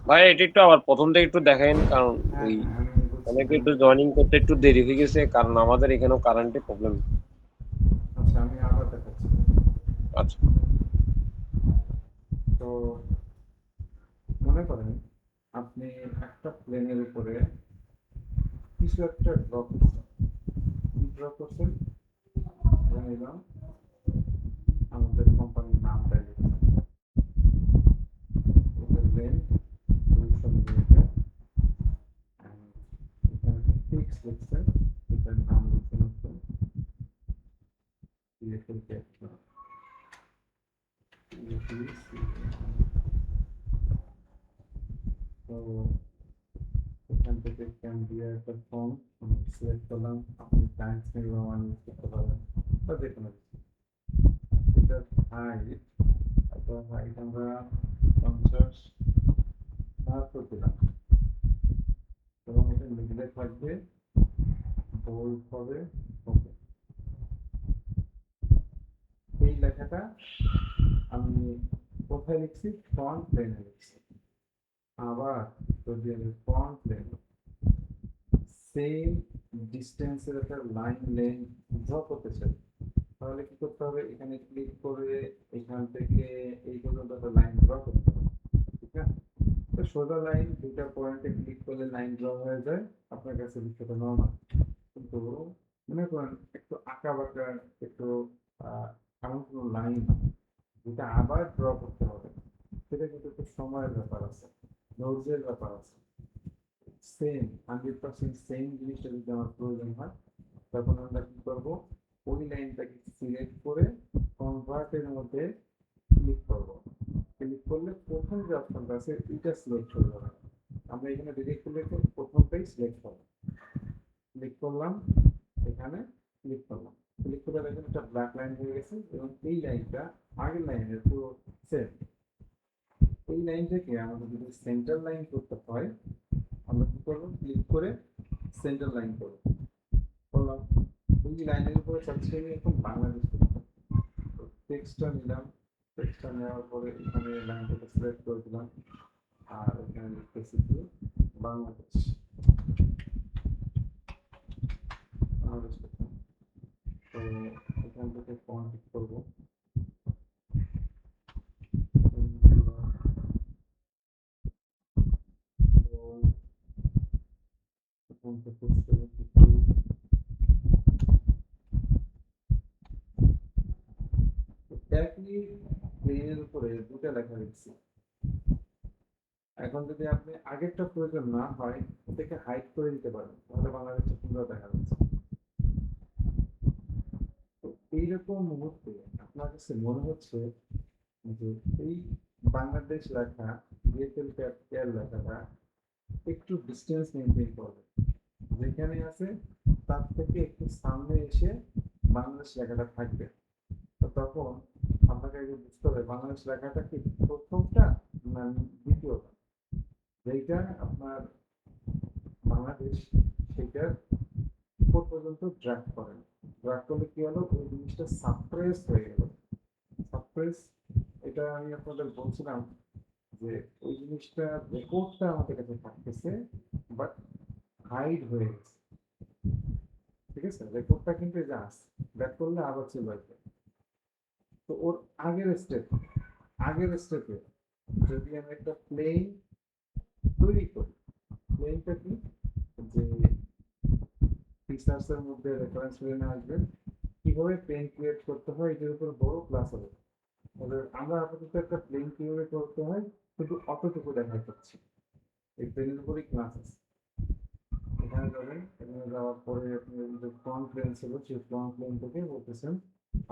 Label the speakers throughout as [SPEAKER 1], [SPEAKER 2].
[SPEAKER 1] ভাই এটা একটু আবার প্রথম থেকে একটু দেখেন, কারণ
[SPEAKER 2] হ্যাঁ
[SPEAKER 1] ওই
[SPEAKER 2] হ্যাঁ আমি বলছি,
[SPEAKER 1] অনেকে
[SPEAKER 2] হ্যাঁ।
[SPEAKER 1] একটু জয়েনিং করতে একটু দেরি হয়ে গেছে, কারণ আমাদের এখানেও কারেন্টের প্রবলেম।
[SPEAKER 2] আচ্ছা আমি আবার দেখাচ্ছি।
[SPEAKER 1] আচ্ছা।
[SPEAKER 2] তো মনে করেন আপনি একটা প্লেনের উপরে কিছু একটা ড্র করছেন। কি ড্র করছেন? ধরে নিলাম আমাদের কোম্পানির নামটাই লিখছেন। এটার লেন্থ 200 মিলিমিটার, এখানে ফিক্স লিখছেন, এটার নাম লিখছেন হচ্ছে ইলেকট্রিক ক্যাপ্টর। তো এখান থেকে ক্যান দিয়ে একটা ফর্ম আমি সিলেক্ট করলাম, আপনি টাইমস নির্বাচন করতে পারেন বা যে কোনো কিছু। এটার হাইট, এটার হাইট আমরা 50 72 দিলাম, এবং এটা মিডলে থাকবে, বোল্ড হবে। ওকে, এই লেখাটা আমি কোথায় লিখছি? ফ্রন্ট প্লেনে লিখছি। আবার যদি আমি ফ্রন্ট প্লেন সেম ডিস্টেন্সের একটা লাইন লেন্থ ড্র করতে চাই, তাহলে কি করতে হবে? এখানে ক্লিক করে এখান থেকে এই পর্যন্ত একটা লাইন ড্র করতে হবে। ঠিক আছে? তো সোজা লাইন দুইটা পয়েন্টে ক্লিক করলে লাইন ড্র হয়ে যায়, আপনার কাছে বিষয়টা নর্মাল। কিন্তু মনে করেন একটু আঁকা বাঁকা, একটু এমন কোনো লাইন যেটা আবার ড্র করতে হবে, সেটা কিন্তু একটু সময়ের ব্যাপার আছে, ধৈর্যের ব্যাপার আছে। সেম 100% সেম জিনিসটা যদি আমার প্রয়োজন হয়, তখন আমরা কি করব? ওই লাইনটাকে সিলেক্ট করে কনভার্টের মধ্যে ক্লিক করব। ক্লিক করলে প্রথম যে অপশনটা আছে এটা সিলেক্ট হয়ে যাবে। আমরা এখানে ডিরেক্ট করলে প্রথমটাই সিলেক্ট করব। ক্লিক করলাম, এখানে ক্লিক করলাম, ক্লিক করে দেখেন একটা ব্ল্যাক লাইন হয়ে গেছে, এবং এই লাইনটা আগের লাইনের পুরো সেম। এই লাইন থেকে আমাদের যদি সেন্টার লাইন করতে হয়, আমরা কি করবো? ক্লিক করে সেন্টার লাইন করবো, করলাম। এই লাইনের উপরে চাচ্ছি আমি এখন বাংলাদেশ করতে। টেক্সটটা নিলাম, টেক্সটটা নেওয়ার পরে এখানে লাইনটাকে সিলেক্ট করে দিলাম, আর এখানে লিখতেছি কি বাংলাদেশ, বাংলাদেশ লিখলাম। তো এখান থেকে ফন্ট ঠিক করবো, এখান থেকে select একটু একই প্লেনের উপরে দুটা লেখা লিখছি। এখন যদি আপনি আগেরটা প্রয়োজন না হয়, এটাকে হাইড করে দিতে পারেন, তাহলে বাংলাদেশটা সুন্দর দেখা যাচ্ছে। তো এইরকম মুহূর্তে আপনার কাছে মনে হচ্ছে যে এই বাংলাদেশ লেখা, বিএসএল কেয়ার লেখাটা একটু ডিস্টেন্স মেনটেন করবে, যেখানে আছে তার থেকে একটু সামনে এসে বাংলাদেশ লেখাটা থাকবে। তো তখন আপনাকে আগে বুঝতে হবে বাংলাদেশ লেখাটা কি প্রথমটা না দ্বিতীয়টা। যেটা আপনার বাংলাদেশ, সেটার উপর পর্যন্ত ড্র্যাগ করেন। ড্র্যাগ করলে কি হলো? ওই জিনিসটা সাপ্রেস হয়ে গেল। সাপ্রেস, এটা আমি আপনাদের বলছিলাম যে ওই জিনিসটা রেকর্ডটা আমাদের কাছে থাকতেছে, বাট হাইড হয়ে গেছে। ঠিক আছে? রেকর্ডটা কিন্তু এই যে আসছে, ব্যাক করলে আবার চলে আসবে। তো ওর আগের স্টেপ, আগের স্টেপে যদি আমি একটা প্লেন তৈরি করি, প্লেনটা কি? যে ফিচার্সের মধ্যে রেফারেন্স প্লেনে আসবে, কিভাবে প্লেন ক্রিয়েট করতে হয় এটার উপর বড় ক্লাস হবে। তবে আমরা আপাতত একটা প্লেন কিভাবে করতে হয় শুধু অতটুকু দেখাই করছি, এই প্লেনের উপরই ক্লাস আছে। এখানে যাবেন, এখানে যাওয়ার পরে আপনি যে ফ্রন্ট প্লেন ছিল সেই ফ্রন্ট প্লেন থেকে বলতেছেন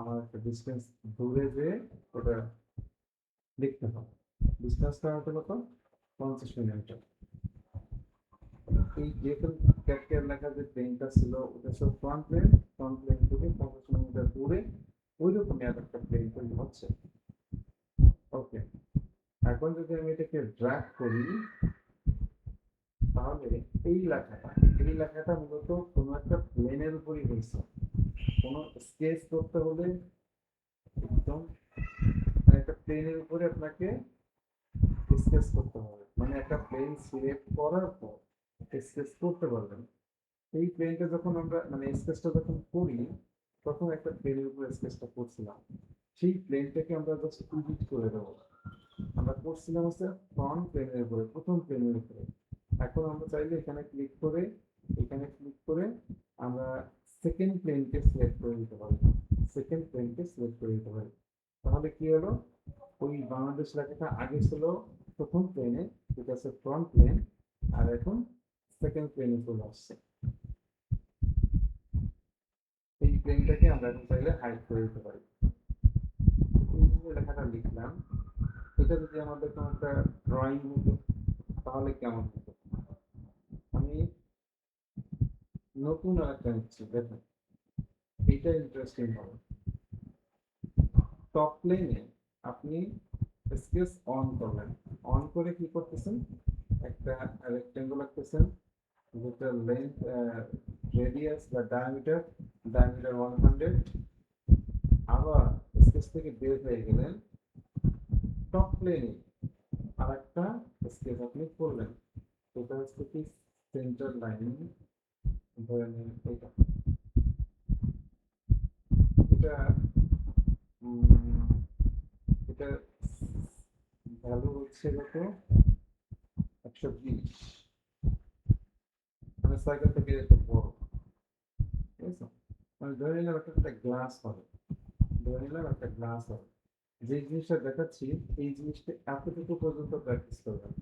[SPEAKER 2] আমার একটা ডিস্টেন্স দূরে যেয়ে ওটা লিখতে হবে। ডিস্টেন্সটা হতে কত? 50 মিলিমিটার। এই যেহেতু ক্যাপিটাল লেখা যে প্লেনটা ছিল ওটা ছিল ফ্রন্ট প্লেন, ফ্রন্ট প্লেন থেকে 50 মিলিমিটার দূরে ওই রকমই আর একটা প্লেন তৈরি হচ্ছে। ওকে, এখন যদি আমি এটাকে ড্র্যাগ করি, তাহলে এই লেখাটা, এই লেখাটা মূলত কোনো একটা প্লেনের উপরই হয়েছে। কোনো স্কেচ করতে হলে একদম একটা প্লেনের উপরে আপনাকে স্কেচ করতে হবে, মানে একটা প্লেন সিলেক্ট করার পর স্কেচ করতে পারবেন। এই প্লেনটা যখন আমরা মানে স্কেচটা যখন করি, তখন একটা প্লেনের উপর স্কেচটা করছিলাম, সেই প্লেনটাকে আমরা জাস্ট এডিট করে দেবো। আমরা করছিলাম হচ্ছে ফ্রন্ট প্লেনের উপরে, প্রথম প্লেনের উপরে। এখন আমরা চাইলে এখানে ক্লিক করে আমরা সেকেন্ড প্লেনকে সিলেক্ট করে দিতে পারি। সেকেন্ড প্লেনকে সিলেক্ট করে দিতে পারি। তাহলে কি হলো, ওই বাংলাদেশ লেখাটা আগে ছিল প্রথম প্লেনে, এটা হচ্ছে ফ্রন্ট প্লেন, আর এখন সেকেন্ড প্লেনে চলে আসছে। এই প্লেনটাকে আমরা এখন চাইলে হাইড করে দিতে পারি। এই যে লেখাটা লিখলাম, এটা যদি আমাদের কোনো একটা ড্রয়িং হতো তাহলে কেমন হতো। আমি নতুন আরেকটা নিচ্ছি, দেখুন এটা ইন্টারেস্টিং হবে। টপ প্লেনে আপনি স্কেচ অন করলেন, অন করে কি করতেছেন, একটা রেক্টেঙ্গল আঁকতেছেন, যেটা লেন্থ রেডিয়াস বা ডায়ামিটার 100। আবার স্কেচ থেকে বের হয়ে গেলেন, টপ প্লেনে আরেকটা স্কেচ আপনি করলেন, এটা হচ্ছে কি সেন্টার লাইন, ধরে নিন এটা, এটা এটা ভ্যালু হচ্ছে কত, 120, মানে সাইকেল থেকে একটু বড়, ঠিক আছে। মানে ধরে নিলাম একটা গ্লাস হবে, ধরে নিলাম একটা গ্লাস হবে। যে জিনিসটা দেখাচ্ছি এই জিনিসটা এতটুকু পর্যন্ত প্র্যাকটিস করবেন,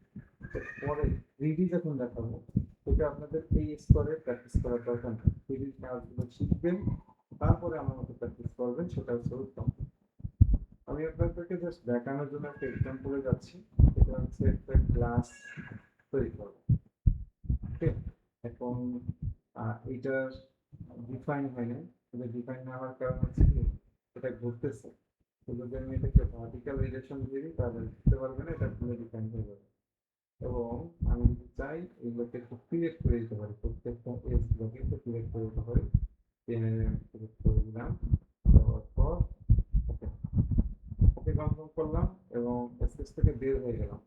[SPEAKER 2] পরে 3D যখন দেখাবো এটা আপনাদের এই স্তরে প্র্যাকটিস করার দরকার নেই। 3D কাজগুলো শিখবেন, তারপরে আমার মতো প্র্যাকটিস করবেন, সেটা হচ্ছে উত্তম। আমি আপনাদেরকে জাস্ট দেখানোর জন্য একটা এক্সাম্পলে যাচ্ছি। এটা হচ্ছে একটা গ্লাস তৈরি করবো, ওকে। এখন এটার ডিফাইন হয় না, এটা ডিফাইন না হওয়ার কারণ হচ্ছে কি, এটা ঘুরতেছে। তো যদি আমি এটাকে ভার্টিক্যাল রিলেশন দিয়ে দিই তাহলে বুঝতে পারবে না, এটা পুরো ডিফাইন হয়ে যাবে। এবং আমি যদি চাই এগুলোকে একটু সিলেক্ট করে দিতে পারি, প্রত্যেকটা এজ গুলোকে একটু সিলেক্ট করে দিতে পারি। সিলেক্ট করে দিলাম, দেওয়ার পর ওকে, ওকে কনফার্ম করলাম এবং স্কেচ থেকে বের হয়ে গেলাম।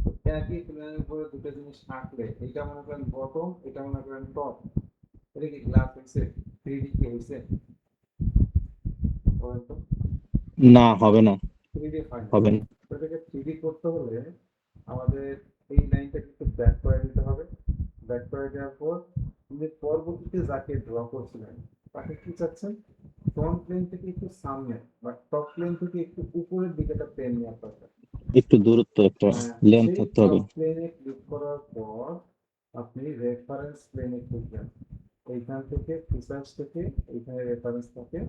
[SPEAKER 2] তো একই প্লেনের উপরে দুটো জিনিস আঁকলে, এটা মনে করেন বটম, এটা মনে করেন টপ, এটা কি গ্লাস হয়েছে, 3D কি হয়েছে, বলেন তো?
[SPEAKER 3] না, হবে না,
[SPEAKER 2] 3D হয় না।
[SPEAKER 3] হবে না।
[SPEAKER 2] তো এটাকে 3D করতে হলে আমাদের এই লাইনটাকে একটু ব্যাক করে দিতে হবে। ব্যাক করে দেওয়ার পর আপনি পরবর্তীতে যাকে ড্র করছিলেন তাকে কি চাচ্ছেন, ফ্রন্ট প্লেন থেকে একটু সামনে বা টপ প্লেন থেকে একটু উপরের দিকে একটা প্লেন নেওয়ার দরকার।
[SPEAKER 3] একটু দূরত্ব, একটা লেন্থ
[SPEAKER 2] সেই
[SPEAKER 3] থাকতে হবে।
[SPEAKER 2] টপ প্লেনে ক্লিক করার পর আপনি রেফারেন্স প্লেনে ক্লিক, এইখান থেকে ফিচার্স থেকে এইখানে রেফারেন্স থাকে,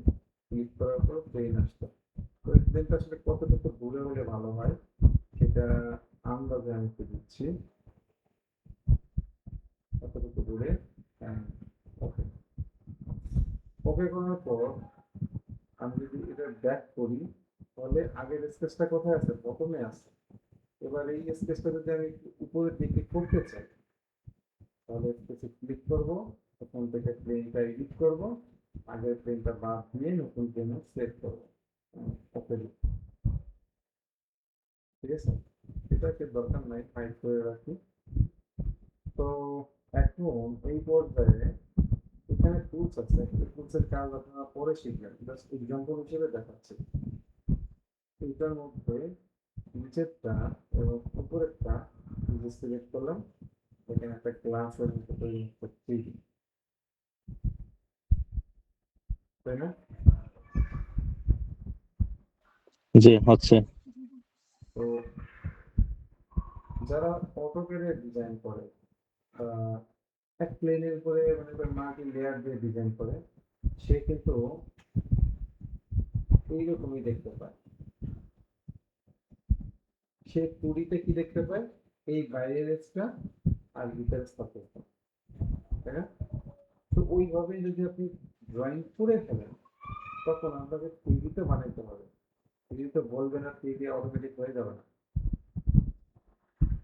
[SPEAKER 2] ক্লিক করার পর প্লেন আসতো। তো এই প্লেনটা আসলে কতটুকু দূরে হলে ভালো হয় সেটা আন্দাজে আমি একটু দিচ্ছি, কতটুকু দূরে। ওকে, ওকে করার পর আমি যদি এটা ব্যাক করি তাহলে আগের স্কেচটা কোথায় আছে, প্রথমে আছে। এবার এই স্কেচটা যদি আমি একটু উপরের দিকে করতে চাই তাহলে স্কেচে ক্লিক করব, ওখান থেকে প্লেনটা এডিট করব, আগের প্লেনটা বাদ দিয়ে নতুন প্লেনে সিলেক্ট করব, ওকে, ঠিক আছে। এটাকে দরকার নাই, হাইড করে রাখি। তো এখন এই পর্যায়ে এখানে টুলস আছে, এই টুলসের কাজ আপনারা পরে শিখবেন, জাস্ট এক্সাম্পল হিসেবে দেখাচ্ছি। এটার মধ্যে নিচেরটা এবং উপরেরটা যে সিলেক্ট করলাম, এখানে একটা ক্লাসের মতো তৈরি করছি, তাই না?
[SPEAKER 3] জি, হচ্ছে।
[SPEAKER 2] তো যারা অটোক্যাডে ডিজাইন করে বা এক প্লেনের উপরে মানে মাল্টি লেয়ার দিয়ে ডিজাইন করে, সে কিন্তু এইরকমই দেখতে পায়। সে 2D-তে কি দেখতে পায়, এই বাইরের এক্সট্রা আর ভিতরের সারফেস, তাই না? তো ওইভাবেই যদি আপনি ড্রয়িং করে ফেলেন তখন আপনাকে 3D-তে বানাইতে হবে। 3D-তে বলবে না 3D অটোমেটিক হয়ে যাবে না।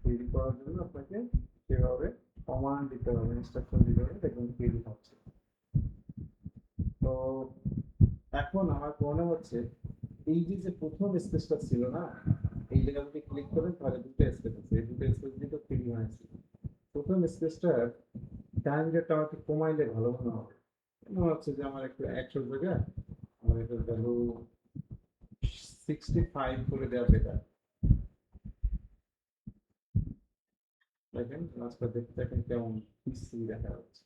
[SPEAKER 2] 3D করার জন্য আপনাকে সেভাবে কমান্ড দিতে হবে, ইনস্ট্রাকশন দিতে হবে, দেখবেন 3D হচ্ছে। তো এখন আমার মনে হচ্ছে এই যে যে প্রথম স্কেচটা ছিল না, এই জায়গায় যদি ক্লিক করেন তাহলে দুটো স্পেস আছে, এই দুটো স্পেস দিয়ে তো ফ্রি হয়েছে। প্রথম স্পেসটার ডায়ামিটারটা আমাকে কমাইলে ভালো মনে হবে। মনে হচ্ছে যে আমার একটু 100 জায়গায় আমার এটার ভ্যালু 65 করে দেওয়া বেটার। দেখেন রাস্তা দেখতে এখন কেমন পিসি দেখা যাচ্ছে।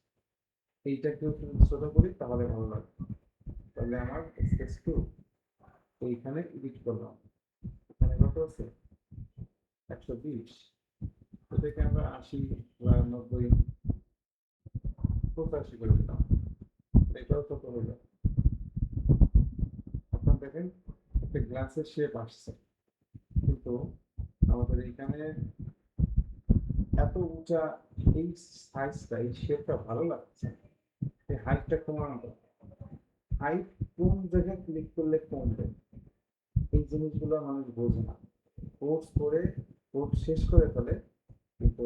[SPEAKER 2] এইটাকে একটু ছোট করি তাহলে ভালো লাগবে। তাহলে আমার স্পেস টু এইখানে এডিট করলাম, এখানে কত আছে 120, এটাকে আমরা 80 বা 90 85 করে দিলাম, এটাও ছোট হলো। আপনার দেখেন একটা গ্লাসের শেপ আসছে, কিন্তু আমাদের এখানে এত উঁচা এই সাইজটা এই শেপটা ভালো লাগছে, এই হাইটটা কমানো দরকার। হাইট কোন জায়গায় ক্লিক করলে কমবে এই জিনিসগুলো মানুষ বোঝে না। কোর্স করে কোর্স শেষ করে ফেলে, কিন্তু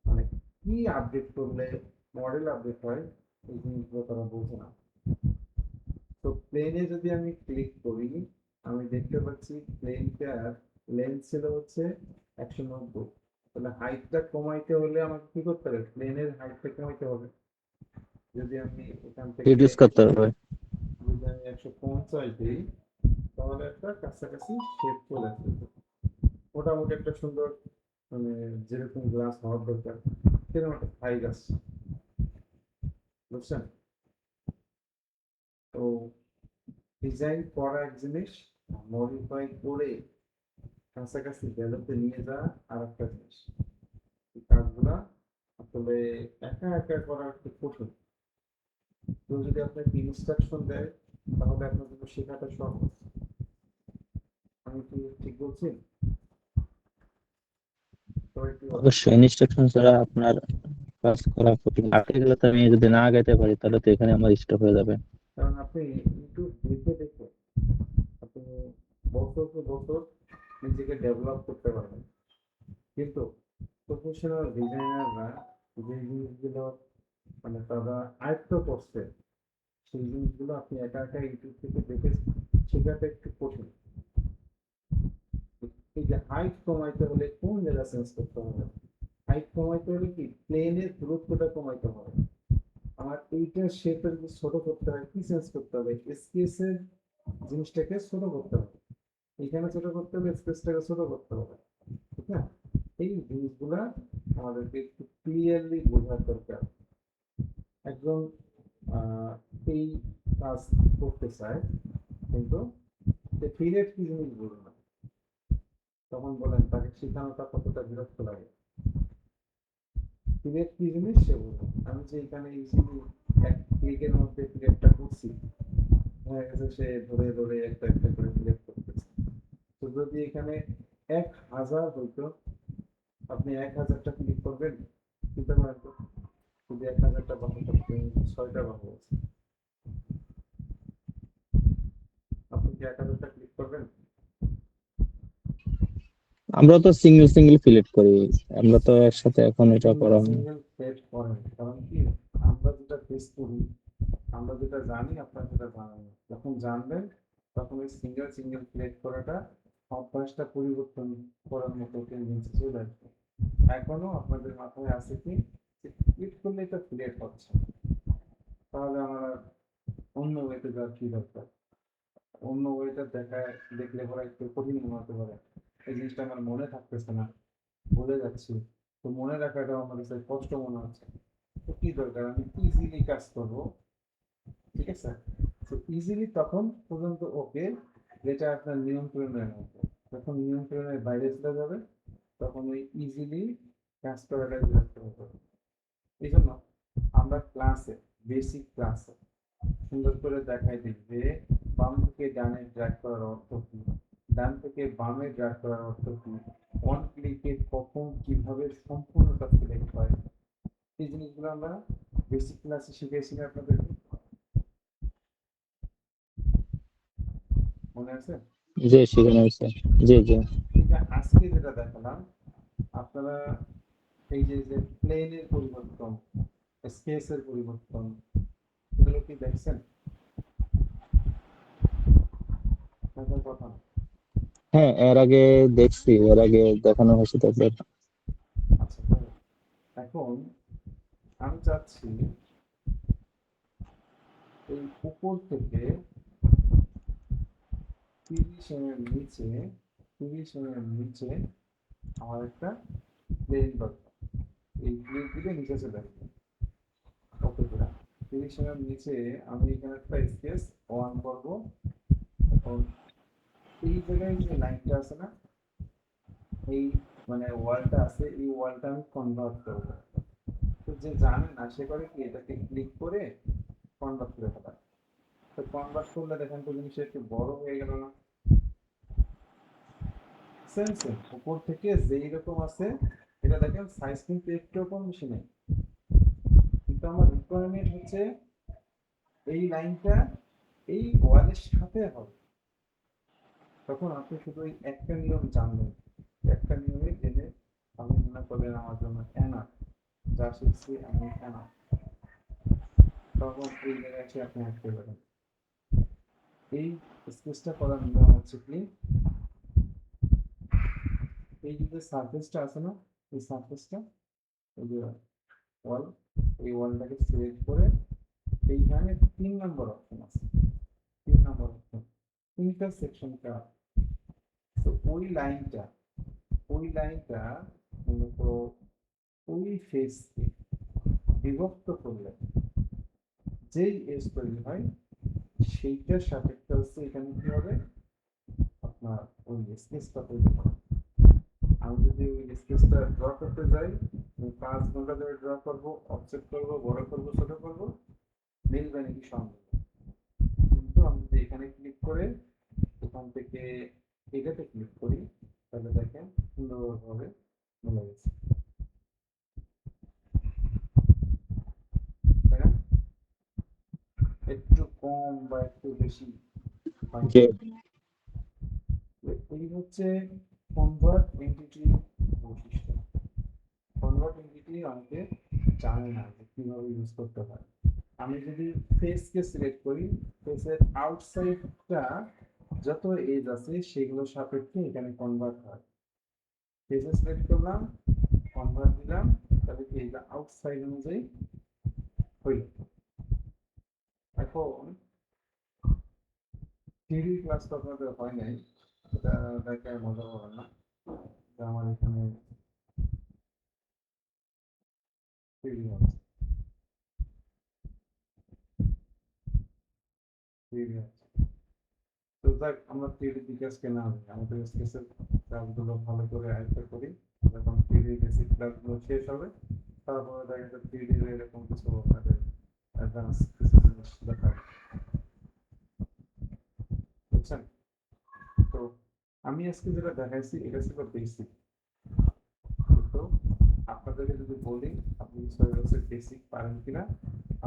[SPEAKER 2] মানে কি আপডেট করলে মডেল আপডেট হয় এই জিনিসগুলো তারা বোঝে না। তো প্লেনে যদি আমি ক্লিক করি আমি দেখতে পাচ্ছি প্লেনটার লেন্থ ছিল হচ্ছে 190, তাহলে হাইটটা কমাইতে হলে আমাকে কি করতে হবে, প্লেনের হাইটটা কমাইতে হবে। যদি আমি এখান থেকে
[SPEAKER 3] রিডিউস করতে হবে।
[SPEAKER 2] যদি আমি 150 দিই তাহলে একটা কাছাকাছি শেপ চলে আসবে, মোটামুটি একটা সুন্দর মানে যেরকম গ্লাস হওয়ার দরকার সেরকম একটা সাইজ আসছে, বুঝছেন? তো ডিজাইন করা এক জিনিস, মডিফাই করে কাছাকাছি ভ্যালুতে নিয়ে যাওয়া আর একটা জিনিস। এই কাজগুলা আসলে একা একা করা একটু কঠিন। কেউ যদি আপনাকে ইনস্ট্রাকশন দেয় তাহলে আপনার জন্য শেখাটা সহজ। আমি কি ঠিক বলছি? সবাই কি বলেন?
[SPEAKER 3] অবশ্যই ইনস্ট্রাকশন ছাড়া আপনার কাজ করা কঠিন। আগে গেলে তো আমি যদি না আগাইতে পারি তাহলে তো এখানে আমার স্টপ হয়ে যাবে।
[SPEAKER 2] কারণ আপনি ইউটিউব দেখে দেখে আপনি বছর পর বছর নিজেকে ডেভেলপ করতে পারবেন, কিন্তু প্রফেশনাল ডিজাইনাররা যে জিনিসগুলো মানে তারা আয়ত্ত করছে সেই জিনিসগুলো আপনি একা একা ইউটিউব থেকে দেখে শেখাটা একটু কঠিন। এই যে হাইট কমাইতে হলে কোন জায়গা চেঞ্জ করতে হবে, হাইট কমাইতে হলে কি প্লেনের দূরত্বটা কমাইতে হবে। আমার এইটার শেপের যে ছোট করতে হয় কি চেঞ্জ করতে হবে, স্কেচ এর জিনিসটাকে ছোট করতে হবে, এখানে ছোট করতে হবে স্পেসটাকে ছোট করতে হবে, ঠিক না? এই জিনিসগুলা আমাদেরকে একটু ক্লিয়ারলি বোঝার দরকার। একজন এই কাজ করতে চায় কিন্তু সে পিরিয়ড কি জিনিস বোঝে না, তখন বলেন তাকে শেখানোটা কতটা বিরক্ত লাগে। পিরিয়ড কি জিনিস সে বোঝে। আমি যে এখানে ইজিলি এক ক্লিকের মধ্যে পিরিয়ডটা করছি, হয়ে গেছে সে ধরে ধরে একটা একটা করে পিরিয়ড করতেছে। তো যদি এখানে 1000 হইতো, আপনি 1000টা ক্লিক করবেন, চিন্তা করেন তো, যদি 1000টা বাহু থাকতো 6টা বাহু আছে, আপনি কি 1000টা ক্লিক করবেন?
[SPEAKER 3] আমরা তো সিঙ্গেল সিঙ্গেল সিলেক্ট করি, আমরা তো একসাথে এখন এটা
[SPEAKER 2] সিঙ্গেল
[SPEAKER 3] করা হয় না।
[SPEAKER 2] সিঙ্গেল সেট করেন, কারণ কি আমরা যেটা ফেস করি, আমরা যেটা জানি আপনারা সেটা জানেন না। যখন জানবেন তখন ওই সিঙ্গেল সিঙ্গেল সিলেক্ট করাটা অভ্যাসটা পরিবর্তন করার মতো টেন্ডেন্সি চলে আসবে। এখনো আপনাদের মাথায় আছে কি ক্লিক করলে এটা সিলেক্ট হচ্ছে, তাহলে আমরা অন্য ওয়েতে যাওয়ার কি দরকার? অন্য ওয়েটা দেখায় দেখলে পরে একটু কঠিন মনে হতে পারে, এই জিনিসটা আমার মনে থাকতেছে না, ভুলে যাচ্ছি। তো মনে রাখাটা আমার কাছে কষ্ট মনে হচ্ছে। তো কি দরকার, আমি ইজিলি কাজ করবো, ঠিক আছে? তো ইজিলি তখন পর্যন্ত ওকে যেটা আপনার নিয়ন্ত্রণের মধ্যে, যখন নিয়ন্ত্রণের বাইরে চলে যাবে তখন ওই ইজিলি কাজ করাটা বিরক্ত হবে। এই জন্য আমরা ক্লাসে বেসিক ক্লাসে সুন্দর করে দেখাই দিই যে বাম থেকে ডানে ড্র্যাগ করার অর্থ কি, ডান থেকে বামে ড্র্যাগ করার অর্থ কি, অন ক্লিকে কখন কিভাবে সম্পূর্ণটা সিলেক্ট হয়, এই জিনিসগুলো আমরা বেসিক ক্লাসে শিখেছি আপনাদের, মনে আছে?
[SPEAKER 3] জি সেখানে হয়েছে। জি জি।
[SPEAKER 2] এটা আজকে যেটা দেখালাম আপনারা এই যে যে প্লেনের পরিবর্তন, স্পেসের পরিবর্তন, এগুলো কি দেখছেন? দেখার কথা না।
[SPEAKER 3] হ্যাঁ, এর আগে দেখছি, এর আগে দেখানো হয়েছে তারপর।
[SPEAKER 2] আচ্ছা, তো এখন আমি চাচ্ছি এই উপর থেকে 30 নিচে 30 আমার একটা প্লেন দরকার। এই প্লেন থেকে নিচে চলে আসবে। ওকে পুরা 30 নিচে আমি এখানে একটা স্কেচ 1 করবো। এখন এই জায়গায় যে লাইনটা আছে না, এই মানে ওয়ালটা আছে, এই ওয়ালটা আমি কনভার্ট করবো। তো যে জানে না সে করে কি, এটাকে ক্লিক করে কনভার্ট করে ফেলা। তো কনভার্ট করলে দেখেন তো জিনিসটা একটু বড় হয়ে গেল না? সেম সেম উপর থেকে যেই রকম আছে, এটা দেখেন সাইজ কিন্তু একটু কম বেশি নেই। কিন্তু আমার রিকোয়ারমেন্ট হচ্ছে এই লাইনটা এই ওয়ালের সাথে হবে। তখন আপনি শুধু ওই একটা নিয়ম জানবেন, একটা নিয়মে জেনে আপনি মনে করলেন আমার জন্য এনাফ, যা শিখছি আমি এনাফ। তখন এই জায়গায় এসে আপনি আটকে যাবেন। এই স্কেচটা করার নিয়ম হচ্ছে কি, এই যে সারফেসটা আছে না, এই সারফেসটা, এই যে ওয়াল, এই ওয়ালটাকে সিলেক্ট করে এইখানে 3 নম্বর অপশন আছে, 3 নম্বর অপশন ইন্টারসেকশন কার্ভ। তো ওই লাইনটা মূলত ওই ফেসকে বিভক্ত করলে যেই এজ তৈরি হয়, সেইটার সাপেক্ষে হচ্ছে এখানে কি হবে, আপনার ওই স্কেচটা তৈরি হবে। আমি যদি ওই স্কেচটা ড্র করতে যাই, আমি 5 ঘন্টা ধরে ড্র করবো, অফসেট করবো, বড় করবো, ছোট করবো, মিলবে নাকি সন্দেহ। কিন্তু আমি যদি এখানে ক্লিক করে ওখান থেকে এটাতে ক্লিক করি, তাহলে দেখেন সুন্দরভাবে মিলে গেছে, তাই না? একটু কম বা একটু বেশি হয়
[SPEAKER 3] যে
[SPEAKER 2] না। এই হচ্ছে কনভার্ট এন্টিটি বৈশিষ্ট্য। কনভার্ট এন্টিটি অনেকে জানে না যে কিভাবে ইউজ করতে হয়। আমি যদি ফেসকে সিলেক্ট করি, ফেসের আউটসাইডটা যত এজ আছে সেগুলো সাপেক্ষে এখানে কনভার্ট হয়। ফেসে সিলেক্ট করলাম, কনভার্ট দিলাম, তাহলে কি এটা আউটসাইড অনুযায়ী হইল। এখন থ্রি ক্লাস তো আপনাদের হয় নাই, এটা দেখায় মজা পাবেন না যে আমার এখানে থ্রি হচ্ছে, থ্রি হচ্ছে। তো যাক, আমরা থ্রি দিকে আজকে না হই, আমাদের স্কেচের ক্লাসগুলো ভালো করে আয়ত্ত করি। যখন থ্রি বেসিক ক্লাসগুলো শেষ হবে, তারপরে দেখা যাচ্ছে থ্রি ডি এরকম কিছু আপনাদের অ্যাডভান্স কিছু জিনিস দেখাবে, বুঝছেন? তো আমি আজকে যেটা দেখাইছি এটা ছিল বেসিক। কিন্তু আপনাদেরকে যদি বলি আপনি সয়েলসের বেসিক পারেন কিনা,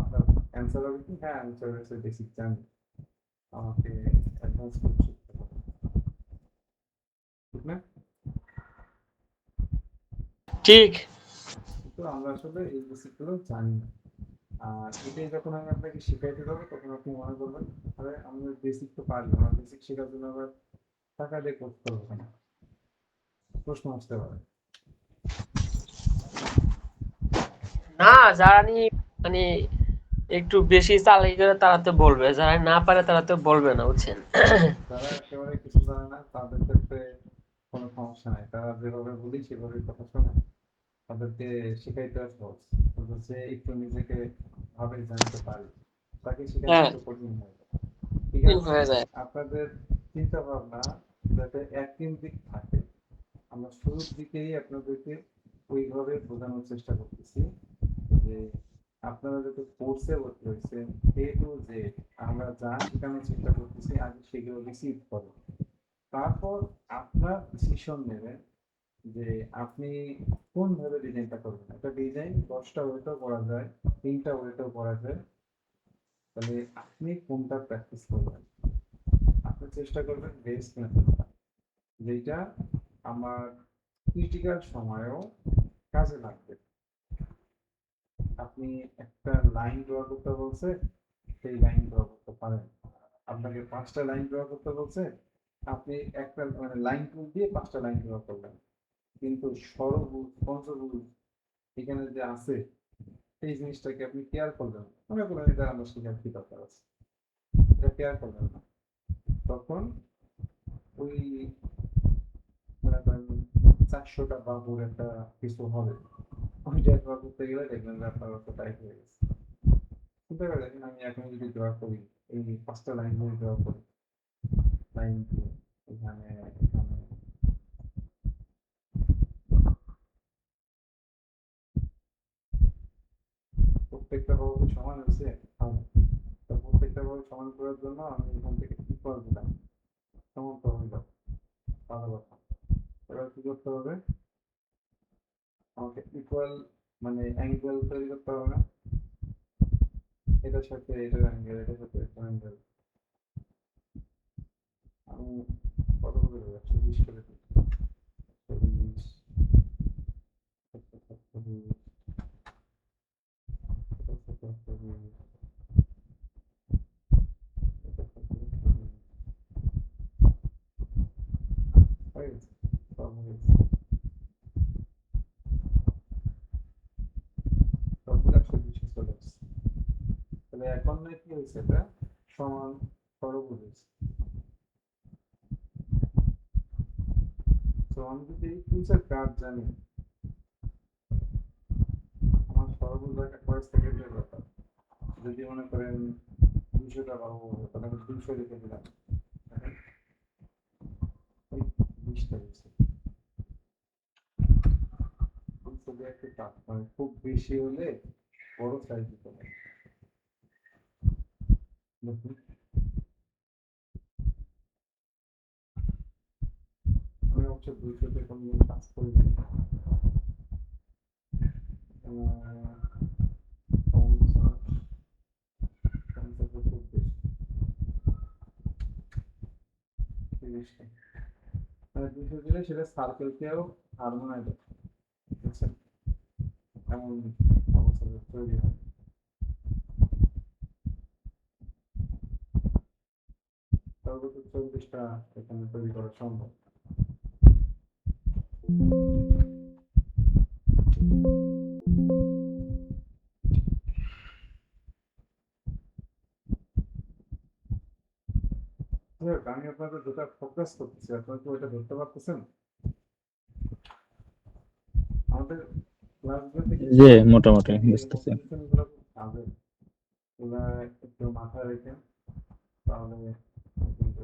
[SPEAKER 2] আপনার অ্যান্সার হবে কি হ্যাঁ আমি সয়েলসের বেসিক জানি, আমাকে অ্যাডভান্স করে শিখতে হবে, ঠিক না?
[SPEAKER 4] ঠিক।
[SPEAKER 2] কিন্তু আমরা আসলে এই বেসিকগুলো জানি না। আর এটাই যখন আমি আপনাকে শিখাইতে যাবো তখন আপনি মনে করবেন আরে আমি বেসিক তো পারি, আমার বেসিক শেখার জন্য আবার টাকা দিয়ে কোর্স করবো কেন, প্রশ্ন আসতে পারে।
[SPEAKER 4] না, যারা মানে একটু বেশি চালাকি করে তারা তো বলবে, যারা না পারে তারা তো বলবে না, বুঝছেন?
[SPEAKER 2] যারা একেবারে কিছু জানে না তাদের ক্ষেত্রে কোনো সমস্যা নাই, তারা যেভাবে বলি সেভাবে কথা শোনে, তাদেরকে শেখাইতে সহজ। কিন্তু যে একটু নিজেকে ভাবে জানতে পারে তাকে শেখানো
[SPEAKER 4] হ্যাঁ,
[SPEAKER 2] একটু কঠিন হয়ে যায়। ঠিক
[SPEAKER 4] ঠিক
[SPEAKER 2] আছে,
[SPEAKER 4] হয়ে যায়।
[SPEAKER 2] আপনাদের চিন্তা ভাবনা যাতে এককেন্দ্রিক থাকে, আমরা শুরুর দিকেই আপনাদেরকে ওইভাবে বোঝানোর চেষ্টা করতেছি যে আপনারা যাতে কোর্সে ভর্তি হয়েছেন, এ টু জেড আমরা যা শেখানোর চেষ্টা করতেছি আগে সেগুলো রিসিভ করো। তারপর আপনার ডিসিশন নেবেন যে আপনি কোন ভাবে ডিজাইনটা করবেন। একটা ডিজাইন 10টা ওয়েতেও করা যায়, 3টা ওয়েতেও করা যায়, তাহলে আপনি কোনটা প্র্যাকটিস করবেন। আপনি চেষ্টা করবেন বেস্ট মেথডটা, যেটা আমার ক্রিটিক্যাল সময়েও কাজে লাগবে। আপনি একটা লাইন ড্র করতে বলছে, সেই লাইন ড্র করতে পারেন। আপনাকে 5টা লাইন ড্র করতে বলছে, আপনি একটা মানে লাইন টুল দিয়ে 5টা লাইন ড্র করলেন, কিন্তু ষড়ভুজ পঞ্চভুজ এখানে যে আছে এই জিনিসটাকে আপনি কেয়ার করলেন না, মনে করেন এটা আমরা শেখার কি দরকার আছে, এটা কেয়ার করলেন না, তখন ওই মনে করেন 400টা বাহুর একটা কিছু হবে, ওইটা ড্র করতে গেলে দেখবেন যে আপনার অত টাইট হয়ে গেছে। চিন্তা করে দেখেন আমি এখন যদি ড্র করি, এই 5টা লাইন যদি ড্র করি, লাইন এখানে এখানে প্রত্যেকটা বাহু কি সমান হয়েছে? হয় না। তো প্রত্যেকটা বাহু সমান করার জন্য আমি এখান থেকে ইকুয়াল দিলাম, সমান তো হয়ে যাবে, ভালো কথা। এবার কি করতে হবে, আমাকে ইকুয়াল মানে অ্যাঙ্গেল তৈরি করতে হবে না, এটার সাথে এটার অ্যাঙ্গেল, এটার সাথে এটার অ্যাঙ্গেল আমি কত করে দেবো, 120 করে দিই, 120 হয়ে গেছে, সব হয়ে গেছে, সবগুলো 120 চলে আসছে। তাহলে এখন না কি হয়েছে, এটা সমান ষড়ভুজ হয়েছে। তো আমি যদি এই ফিউচার কার্ড জানি, আমার ষড়ভুজ একটা কয়েক সেকেন্ডের ব্যাপার, যদি মনে করেন 200টা বাহু হবে তাহলে আমি 200 লিখে দিলাম, ওই 20টা হয়েছে। ছবি একটু টাফ, মানে খুব বেশি হলে বড় সাইজ দিতে হবে। দেখুন আমি হচ্ছে 200তে কোনো কাজ করি না, 50 50 খুব বেশি, 30টা মানে 200 দিলে সেটা সার্কেলকেও হারমোনাইজ হবে, বুঝছেন, এমন অবস্থা তৈরি হয়। সর্বোচ্চ 40টা এখানে তৈরি করা সম্ভব। আমি আপনাদের যেটা ফোকাস করতেছি আপনারা কি ওইটা ধরতে পারতেছেন? আমাদের ক্লাসগুলোতে কি
[SPEAKER 3] যে মোটামুটি বুঝতেছি।
[SPEAKER 2] গুলো খুব কাজের, ওগুলা একটু মাথায় রেখে তাহলে কিন্তু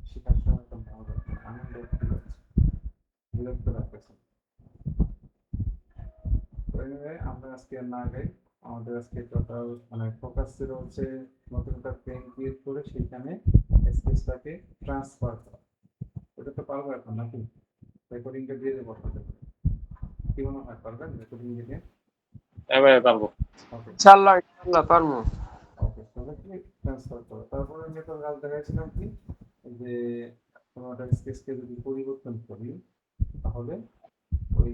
[SPEAKER 2] শেখার সময় একটা মজা আনন্দ ফিল হচ্ছে, বিরক্ত লাগতেছে। তো anyway, আমরা আজকে আর না গাই, আমাদের আজকে টোটাল মানে ফোকাস ছিল হচ্ছে নতুন একটা পেন ক্রিয়েট করে সেখানে স্পেসটাকে ট্রান্সফার করা। ওটা তো পারবো এখন নাকি? রেকর্ডিংটা দিয়ে দেবো আপনাদের, কি মনে হয় পারবেন রেকর্ডিং দিতে?
[SPEAKER 1] এবারে পারবো।
[SPEAKER 2] ওকে
[SPEAKER 4] ইনশাআল্লাহ ইনশাআল্লাহ পারবো।
[SPEAKER 2] ওকে, তাহলে কি ট্রান্সফার করো। তারপরে আমি একটা কাজ দেখাইছিলাম কি, যে কোনো একটা স্কেচকে যদি পরিবর্তন করি তাহলে ওই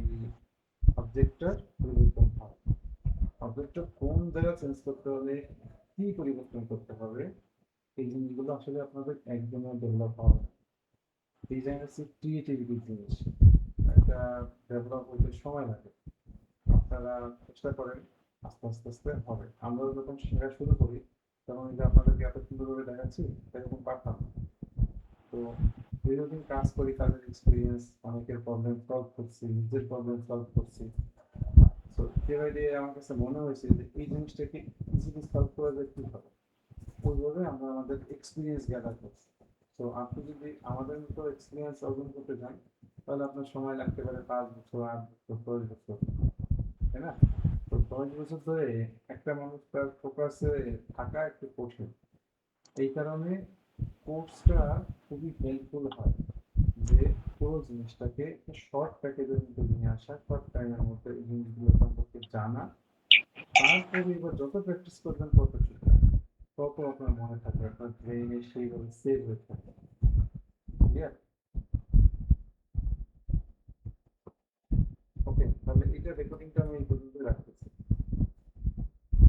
[SPEAKER 2] অবজেক্টটার পরিবর্তন হয়, অবজেক্টটা কোন জায়গায় চেঞ্জ করতে হবে, কি পরিবর্তন করতে হবে, এই জিনিসগুলো আসলে আপনাদের একদমই ডেভেলপ হবে না। ডিজাইন হচ্ছে ক্রিয়েটিভিটির জিনিস, এটা ডেভেলপ হতে সময় লাগে, আপনারা চেষ্টা করেন, আস্তে আস্তে আস্তে হবে। আমরা যখন শেখা শুরু করি তখন কিন্তু আপনাদেরকে এত সুন্দরভাবে দেখাচ্ছি এরকম পারতাম না। তো দীর্ঘদিন কাজ করি, কাজের এক্সপিরিয়েন্স, অনেকের প্রবলেম সলভ করছি, নিজের প্রবলেম সলভ করছি, তো ধীরে আমার কাছে মনে হয়েছে যে এই জিনিসটাকে ইজিলি সলভ করা যায় কীভাবে, ওইভাবে আমরা আমাদের এক্সপিরিয়েন্স গ্যাদার করছি। তো আপনি যদি আমাদের মতো এক্সপিরিয়েন্স অর্জন করতে চান তাহলে আপনার সময় লাগতে পারে 5 বছর, 8 বছর, 10 বছর, তাই না? তো 10 বছর ধরে একটা মানুষ তার ফোকাসে থাকা একটু কঠিন, এই কারণে কোর্সটা খুবই হেল্পফুল হয়, যে পুরো জিনিসটাকে শর্ট প্যাকেজের মধ্যে নিয়ে আসা, শর্ট টাইমের মধ্যে এই জিনিসগুলো সম্পর্কে জানা, তারপরে এবার যত প্র্যাকটিস করবেন তত শিখবেন, তত আপনার মনে থাকবে, আপনার ব্রেইনে সেইভাবে সেভ হয়ে থাকবে। ক্লিয়ার? ওকে, তাহলে এটা রেকর্ডিংটা আমি এই পর্যন্ত রাখছি।